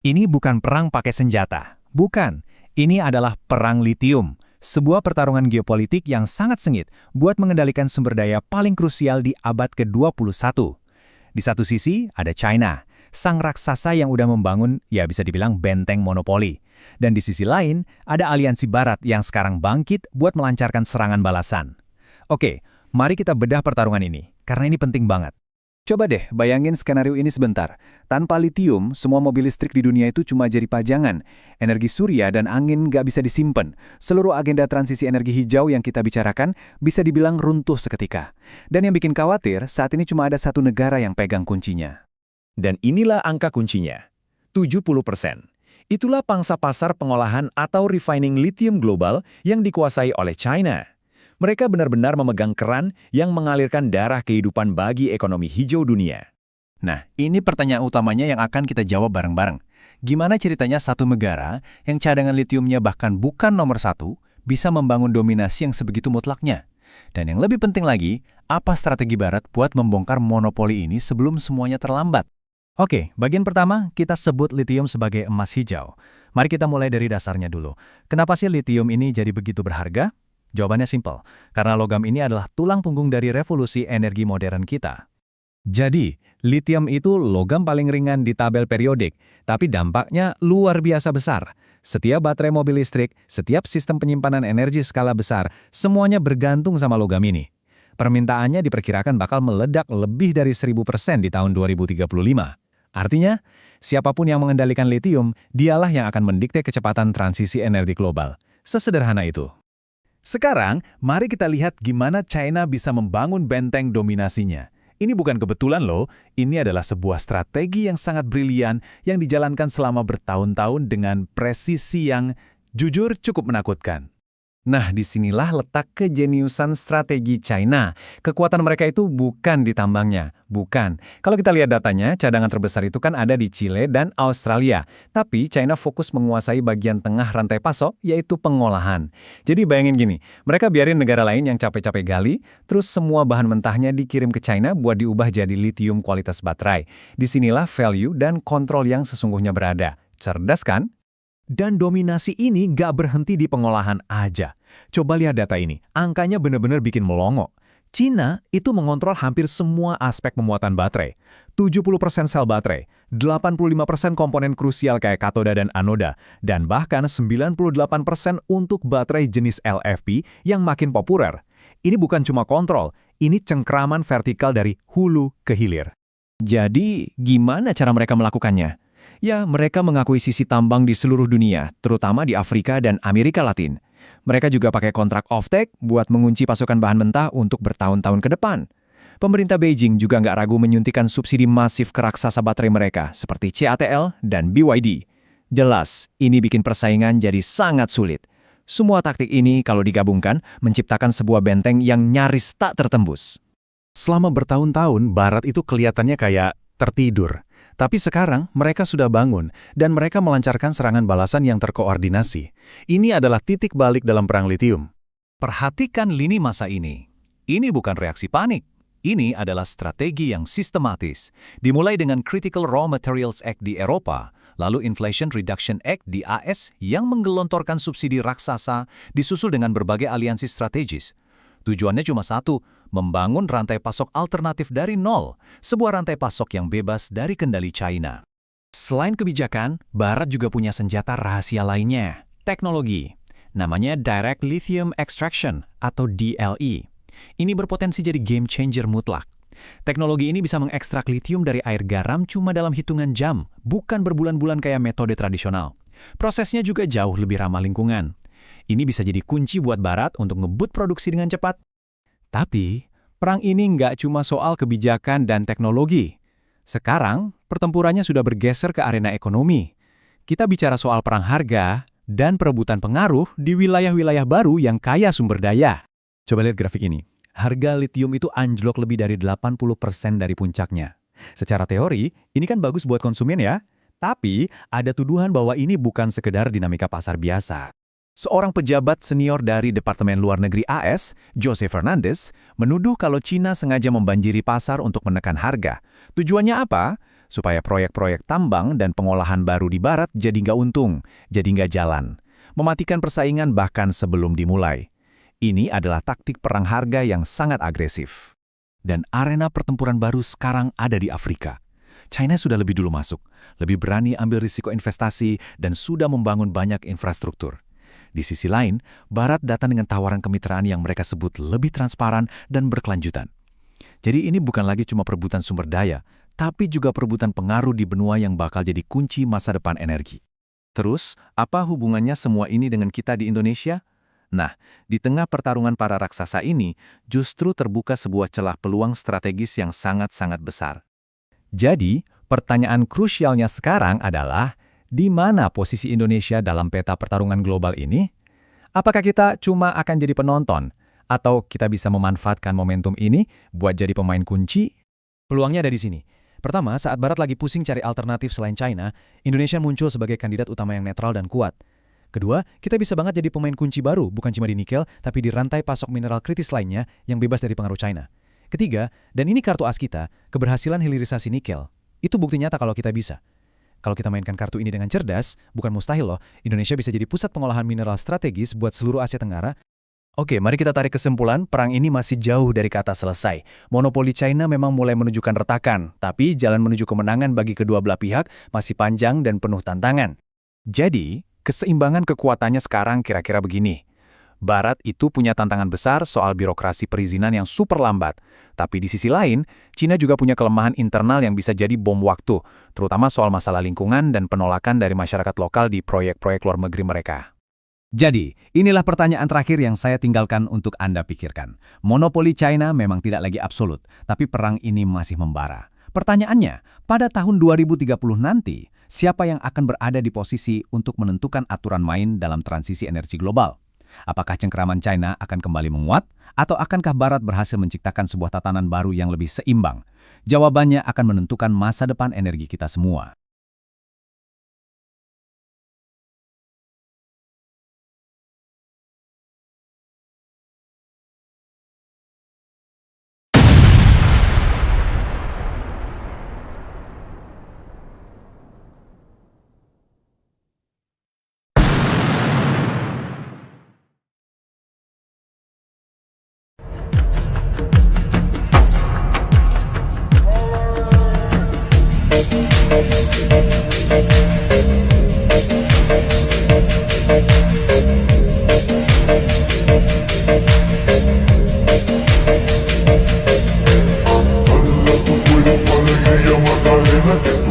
Ini bukan perang pakai senjata. Bukan. Ini adalah perang litium. Sebuah pertarungan geopolitik yang sangat sengit buat mengendalikan sumber daya paling krusial di abad ke-21. Di satu sisi ada China, sang raksasa yang udah membangun, ya bisa dibilang benteng monopoli. Dan di sisi lain, ada aliansi barat yang sekarang bangkit buat melancarkan serangan balasan. Oke, mari kita bedah pertarungan ini, karena ini penting banget. Coba deh bayangin skenario ini sebentar. Tanpa litium, semua mobil listrik di dunia itu cuma jadi pajangan. Energi surya dan angin nggak bisa disimpan. Seluruh agenda transisi energi hijau yang kita bicarakan bisa dibilang runtuh seketika. Dan yang bikin khawatir, saat ini cuma ada satu negara yang pegang kuncinya. Dan inilah angka kuncinya, 70%. Itulah pangsa pasar pengolahan atau refining lithium global yang dikuasai oleh China. Mereka benar-benar memegang keran yang mengalirkan darah kehidupan bagi ekonomi hijau dunia. Nah, ini pertanyaan utamanya yang akan kita jawab bareng-bareng. Gimana ceritanya satu negara yang cadangan litiumnya bahkan bukan nomor satu, bisa membangun dominasi yang sebegitu mutlaknya? Dan yang lebih penting lagi, apa strategi Barat buat membongkar monopoli ini sebelum semuanya terlambat? Oke, bagian pertama kita sebut litium sebagai emas hijau. Mari kita mulai dari dasarnya dulu. Kenapa sih litium ini jadi begitu berharga? Jawabannya simpel, karena logam ini adalah tulang punggung dari revolusi energi modern kita. Jadi, litium itu logam paling ringan di tabel periodik, tapi dampaknya luar biasa besar. Setiap baterai mobil listrik, setiap sistem penyimpanan energi skala besar, semuanya bergantung sama logam ini. Permintaannya diperkirakan bakal meledak lebih dari 1000% di tahun 2035. Artinya, siapapun yang mengendalikan litium, dialah yang akan mendikte kecepatan transisi energi global. Sesederhana itu. Sekarang, mari kita lihat gimana China bisa membangun benteng dominasinya. Ini bukan kebetulan loh, ini adalah sebuah strategi yang sangat brilian yang dijalankan selama bertahun-tahun dengan presisi yang jujur cukup menakutkan. Nah, disinilah letak kejeniusan strategi China. Kekuatan mereka itu bukan di tambangnya, bukan. Kalau kita lihat datanya, cadangan terbesar itu kan ada di Chile dan Australia. Tapi China fokus menguasai bagian tengah rantai pasok, yaitu pengolahan. Jadi bayangin gini, mereka biarin negara lain yang capek-capek gali, terus semua bahan mentahnya dikirim ke China buat diubah jadi litium kualitas baterai. Disinilah value dan kontrol yang sesungguhnya berada. Cerdas kan? Dan dominasi ini nggak berhenti di pengolahan aja. Coba lihat data ini, angkanya benar-benar bikin melongo. Cina itu mengontrol hampir semua aspek pemuatan baterai. 70% sel baterai, 85% komponen krusial kayak katoda dan anoda, dan bahkan 98% untuk baterai jenis LFP yang makin populer. Ini bukan cuma kontrol, ini cengkraman vertikal dari hulu ke hilir. Jadi, gimana cara mereka melakukannya? Ya, mereka mengakuisisi tambang di seluruh dunia, terutama di Afrika dan Amerika Latin. Mereka juga pakai kontrak offtake buat mengunci pasokan bahan mentah untuk bertahun-tahun ke depan. Pemerintah Beijing juga nggak ragu menyuntikkan subsidi masif ke raksasa baterai mereka, seperti CATL dan BYD. Jelas, ini bikin persaingan jadi sangat sulit. Semua taktik ini, kalau digabungkan, menciptakan sebuah benteng yang nyaris tak tertembus. Selama bertahun-tahun, Barat itu kelihatannya kayak tertidur. Tapi sekarang mereka sudah bangun dan mereka melancarkan serangan balasan yang terkoordinasi. Ini adalah titik balik dalam perang litium. Perhatikan lini masa ini. Ini bukan reaksi panik. Ini adalah strategi yang sistematis. Dimulai dengan Critical Raw Materials Act di Eropa, lalu Inflation Reduction Act di AS yang menggelontorkan subsidi raksasa, disusul dengan berbagai aliansi strategis. Tujuannya cuma satu, membangun rantai pasok alternatif dari nol, sebuah rantai pasok yang bebas dari kendali China. Selain kebijakan, Barat juga punya senjata rahasia lainnya, teknologi. Namanya Direct Lithium Extraction atau DLE. Ini berpotensi jadi game changer mutlak. Teknologi ini bisa mengekstrak litium dari air garam cuma dalam hitungan jam, bukan berbulan-bulan kayak metode tradisional. Prosesnya juga jauh lebih ramah lingkungan. Ini bisa jadi kunci buat Barat untuk ngebut produksi dengan cepat. Tapi, perang ini nggak cuma soal kebijakan dan teknologi. Sekarang, pertempurannya sudah bergeser ke arena ekonomi. Kita bicara soal perang harga dan perebutan pengaruh di wilayah-wilayah baru yang kaya sumber daya. Coba lihat grafik ini. Harga litium itu anjlok lebih dari 80% dari puncaknya. Secara teori, ini kan bagus buat konsumen ya. Tapi, ada tuduhan bahwa ini bukan sekedar dinamika pasar biasa. Seorang pejabat senior dari Departemen Luar Negeri AS, Jose Fernandez, menuduh kalau China sengaja membanjiri pasar untuk menekan harga. Tujuannya apa? Supaya proyek-proyek tambang dan pengolahan baru di barat jadi nggak untung, jadi nggak jalan. Mematikan persaingan bahkan sebelum dimulai. Ini adalah taktik perang harga yang sangat agresif. Dan arena pertempuran baru sekarang ada di Afrika. China sudah lebih dulu masuk, lebih berani ambil risiko investasi dan sudah membangun banyak infrastruktur. Di sisi lain, Barat datang dengan tawaran kemitraan yang mereka sebut lebih transparan dan berkelanjutan. Jadi ini bukan lagi cuma perebutan sumber daya, tapi juga perebutan pengaruh di benua yang bakal jadi kunci masa depan energi. Terus, apa hubungannya semua ini dengan kita di Indonesia? Nah, di tengah pertarungan para raksasa ini, justru terbuka sebuah celah peluang strategis yang sangat-sangat besar. Jadi, pertanyaan krusialnya sekarang adalah, di mana posisi Indonesia dalam peta pertarungan global ini? Apakah kita cuma akan jadi penonton? Atau kita bisa memanfaatkan momentum ini buat jadi pemain kunci? Peluangnya ada di sini. Pertama, saat Barat lagi pusing cari alternatif selain China, Indonesia muncul sebagai kandidat utama yang netral dan kuat. Kedua, kita bisa banget jadi pemain kunci baru, bukan cuma di nikel, tapi di rantai pasok mineral kritis lainnya yang bebas dari pengaruh China. Ketiga, dan ini kartu as kita, keberhasilan hilirisasi nikel. Itu bukti nyata kalau kita bisa. Kalau kita mainkan kartu ini dengan cerdas, bukan mustahil loh, Indonesia bisa jadi pusat pengolahan mineral strategis buat seluruh Asia Tenggara. Oke, mari kita tarik kesimpulan, perang ini masih jauh dari kata selesai. Monopoli China memang mulai menunjukkan retakan, tapi jalan menuju kemenangan bagi kedua belah pihak masih panjang dan penuh tantangan. Jadi, keseimbangan kekuatannya sekarang kira-kira begini. Barat itu punya tantangan besar soal birokrasi perizinan yang super lambat. Tapi di sisi lain, China juga punya kelemahan internal yang bisa jadi bom waktu, terutama soal masalah lingkungan dan penolakan dari masyarakat lokal di proyek-proyek luar negeri mereka. Jadi, inilah pertanyaan terakhir yang saya tinggalkan untuk Anda pikirkan. Monopoli China memang tidak lagi absolut, tapi perang ini masih membara. Pertanyaannya, pada tahun 2030 nanti, siapa yang akan berada di posisi untuk menentukan aturan main dalam transisi energi global? Apakah cengkeraman China akan kembali menguat, atau akankah Barat berhasil menciptakan sebuah tatanan baru yang lebih seimbang? Jawabannya akan menentukan masa depan energi kita semua. Macarena,